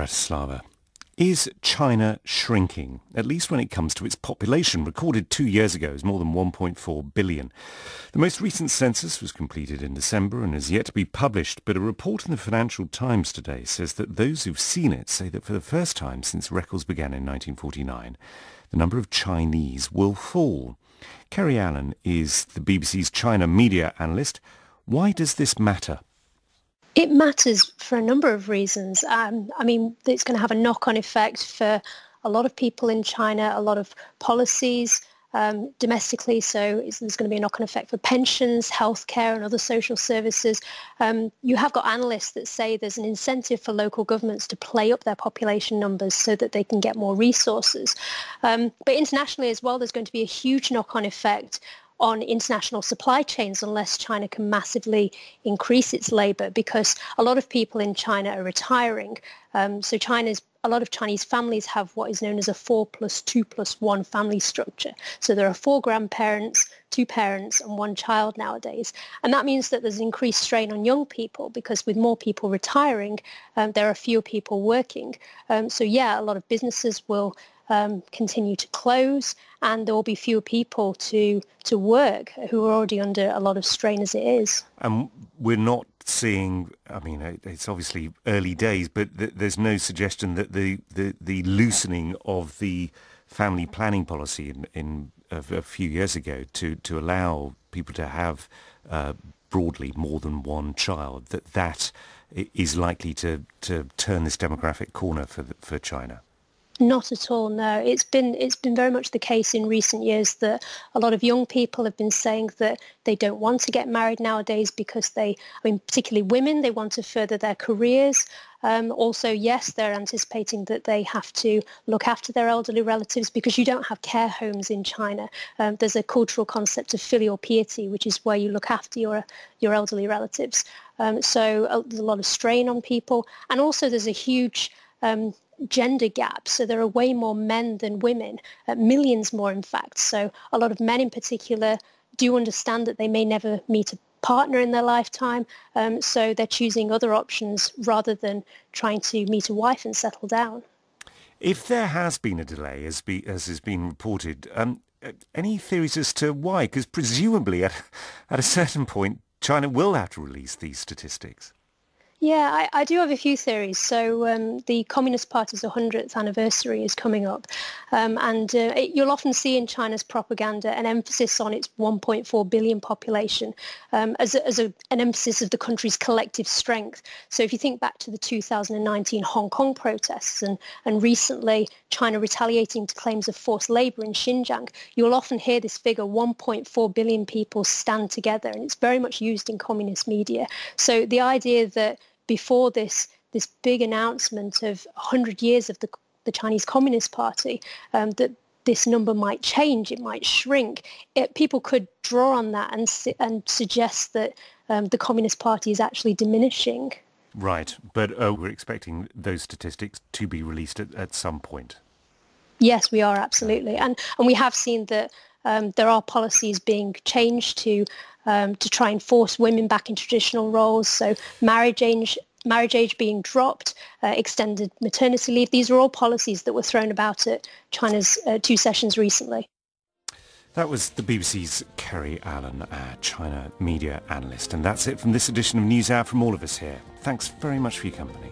Bratislava. Is China shrinking, at least when it comes to its population, recorded 2 years ago as more than 1.4 billion? The most recent census was completed in December and has yet to be published, but a report in the Financial Times today says that those who've seen it say that for the first time since records began in 1949, the number of Chinese will fall. Kerry Allen is the BBC's China media analyst. Why does this matter? It matters for a number of reasons. It's going to have a knock-on effect for a lot of people in China, a lot of policies domestically. So there's going to be a knock-on effect for pensions, healthcare and other social services. You have got analysts that say there's an incentive for local governments to play up their population numbers so that they can get more resources. But internationally as well, there's going to be a huge knock-on effect on international supply chains unless China can massively increase its labour, because a lot of people in China are retiring. A lot of Chinese families have what is known as a 4+2+1 family structure. So there are 4 grandparents, 2 parents and 1 child nowadays. And that means that there's increased strain on young people because with more people retiring, there are fewer people working. A lot of businesses will continue to close, and there will be fewer people to work who are already under a lot of strain as it is. We're not seeing, it's obviously early days, but there's no suggestion that the loosening of the family planning policy of a few years ago to allow people to have broadly more than 1 child, that is likely to turn this demographic corner for China. Not at all, no. It's been very much the case in recent years that a lot of young people have been saying that they don't want to get married nowadays because particularly women, they want to further their careers. Also, yes, they're anticipating that they have to look after their elderly relatives because you don't have care homes in China. There's a cultural concept of filial piety, which is where you look after your elderly relatives. There's a lot of strain on people. And also there's a huge gender gap, so there are way more men than women, millions more in fact. So a lot of men in particular do understand that they may never meet a partner in their lifetime, so they're choosing other options rather than trying to meet a wife and settle down. If there has been a delay, as has been reported, any theories as to why? Because presumably at a certain point China will have to release these statistics. Yeah, I do have a few theories. So the Communist Party's 100th anniversary is coming up, you'll often see in China's propaganda an emphasis on its 1.4 billion population as an emphasis of the country's collective strength. So if you think back to the 2019 Hong Kong protests and recently China retaliating to claims of forced labour in Xinjiang, you'll often hear this figure, 1.4 billion people stand together, and it's very much used in communist media. So the idea that before this big announcement of 100 years of the Chinese Communist Party, that this number might change, it might shrink. People could draw on that and suggest that the Communist Party is actually diminishing. Right, but we're expecting those statistics to be released at some point. Yes, we are, absolutely. And we have seen that there are policies being changed to try and force women back in traditional roles. So marriage age being dropped, extended maternity leave. These are all policies that were thrown about at China's 2 sessions recently. That was the BBC's Kerry Allen, China media analyst. And that's it from this edition of Newshour from all of us here. Thanks very much for your company.